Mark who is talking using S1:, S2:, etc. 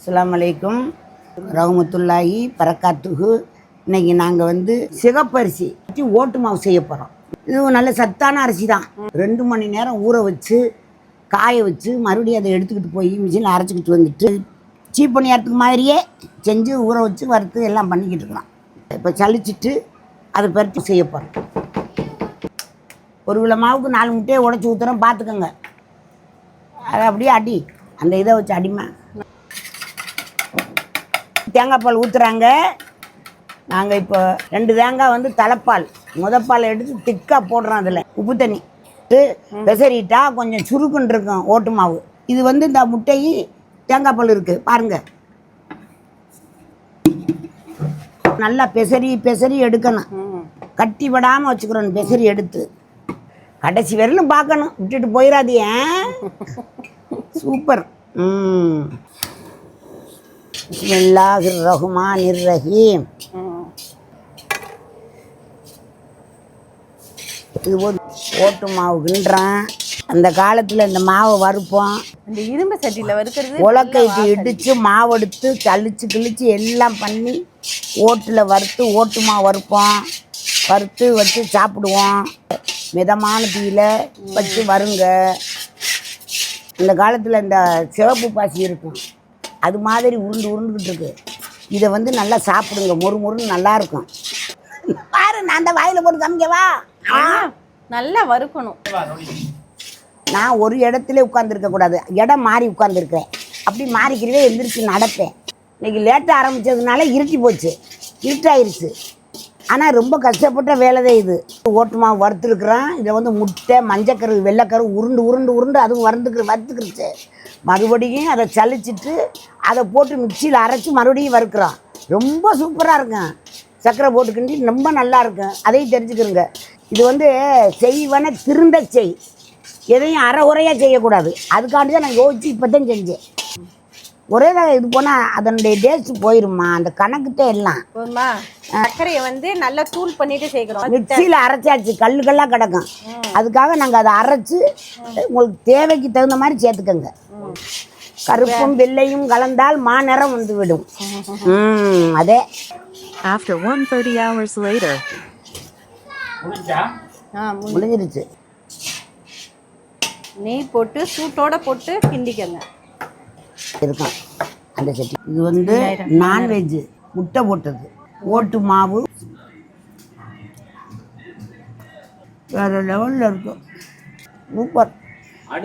S1: அஸ்ஸலாமு அலைக்கும் ரஹ்மத்துல்லாஹி பரக்காத்துஹு. இன்றைக்கி நாங்கள் வந்து சிகப்பரிசி வச்சு ஓட்டு மாவு செய்ய போகிறோம். இது நல்ல சத்தான அரிசி தான். 2 மணி நேரம் ஊற வச்சு காய வச்சு மறுபடியும் அதை எடுத்துக்கிட்டு போய் மிஷினில் அரைச்சிக்கிட்டு வந்துட்டு சீப் பணியாரத்துக்கு மாதிரியே செஞ்சு ஊற வச்சு வறுத்து எல்லாம் பண்ணிக்கிட்டு இருக்கலாம். இப்போ சளிச்சிட்டு அதை பருத்தி செய்ய போகிறோம். 1 கிலோ மாவுக்கு 4 முட்டையை உடச்சி ஊற்றுறோம், பார்த்துக்கோங்க. அதை அப்படியே அடி, அந்த இதை வச்சு அடிமா. தேங்காய் பால் ஊற்றுறாங்க. நாங்கள் இப்போ 2 தேங்காய் வந்து தலைப்பால் முதப்பால் எடுத்து திக்காக போடுறோம். அதில் உப்பு தண்ணி பெசரிட்டா கொஞ்சம் சுருக்குன்னு இருக்கும் ஓட்டு மாவு. இது வந்து இந்த முட்டை தேங்காய் பால் இருக்குது பாருங்கள். நல்லா பெசரி எடுக்கணும், கட்டி விடாமல் வச்சுக்கிறோம். பெசரி எடுத்து கடைசி வரலும் பார்க்கணும், விட்டுட்டு போயிடாதீங்க. சூப்பர். பிஸ்மில்லாஹிர் ரஹ்மானிர் ரஹீம். இது ஓட்டு மாவு கிண்டுறான். அந்த காலத்தில் இந்த மாவை வறுப்போம்.
S2: இந்த இரும்பு சட்டியில் வறுக்கிறது,
S1: உலக்கைக்கு இடித்து மாவு எடுத்து கிழிச்சு எல்லாம் பண்ணி ஓட்டில் வறுத்து ஓட்டு மாவு வறுத்து வச்சு சாப்பிடுவோம். மிதமான தீயில் வச்சு வருங்க. இந்த காலத்தில் இந்த சிவப்பு பாசி இருக்கும், அது மாதிரி உருண்டுக்கிட்டு இருக்கு. இதை வந்து நல்லா சாப்பிடுங்க, மொறுன்னு நல்லாயிருக்கும். பாரு, நான் அந்த வாயில் போட்டு காமிக்கவா?
S2: நல்லா வறுக்கணும்.
S1: நான் ஒரு இடத்துல உட்காந்துருக்கக்கூடாது, இடம் மாறி உட்காந்துருக்கேன். அப்படி மாறிக்கிறவே எந்திரிச்சு நடப்பேன். இன்றைக்கி லேட்டாக ஆரம்பித்ததுனால இருட்டாயிருச்சு. ஆனால் ரொம்ப கஷ்டப்பட்ட வேலை தான் இது. ஓட்டு மாவு வறுத்துருக்குறோம். இதை வந்து முட்டை, மஞ்சக்கரு, வெள்ளைக்கரு உருண்டு அதுவும் வறுத்துக்கிருச்சு. மறுபடியும் அதை சளிச்சிட்டு அதை போட்டு மிக்சியில் அரைச்சி மறுபடியும் வறுக்கிறோம். ரொம்ப சூப்பராக இருக்கும். சர்க்கரை போட்டுக்கிண்டி ரொம்ப நல்லா இருக்கும். அதையும் தெரிஞ்சுக்கிறோங்க. இது வந்து செய்வன திருந்த எதையும் அரை உரையாக செய்யக்கூடாது. அதுக்காண்டி தான் நான் யோசிச்சு இப்போ தான் செஞ்சேன். ஒரே தான் இது போனால் அதனுடைய டேஸ்ட் போயிருமா, அந்த கணக்குத்தே எல்லாம்.
S2: சர்க்கரையை வந்து நல்லா தூள் பண்ணிட்டு சேர்க்குறோம்.
S1: மிக்சியில் அரைச்சாச்சு, கல்லுக்கெல்லாம் கிடக்கும். அதுக்காக நாங்கள் அதை அரைச்சி உங்களுக்கு தேவைக்கு தகுந்த மாதிரி சேர்த்துக்கோங்க. கருப்பும் வெள்ளையும் கலந்தால் மாநிறம் வந்து விடும். அதே
S3: After 130 hours later.
S1: முடிஞ்சிருச்சு.
S2: நெய் போட்டு சூட்டோட போட்டு கிண்டிக்கங்க.
S1: இருக்கும் அந்த சட்டி. இது வந்து நான்வெஜ்ஜு, முட்டை போட்டது ஓட்டு மாவு. வேறு லெவலில் இருக்கும். சூப்பர்.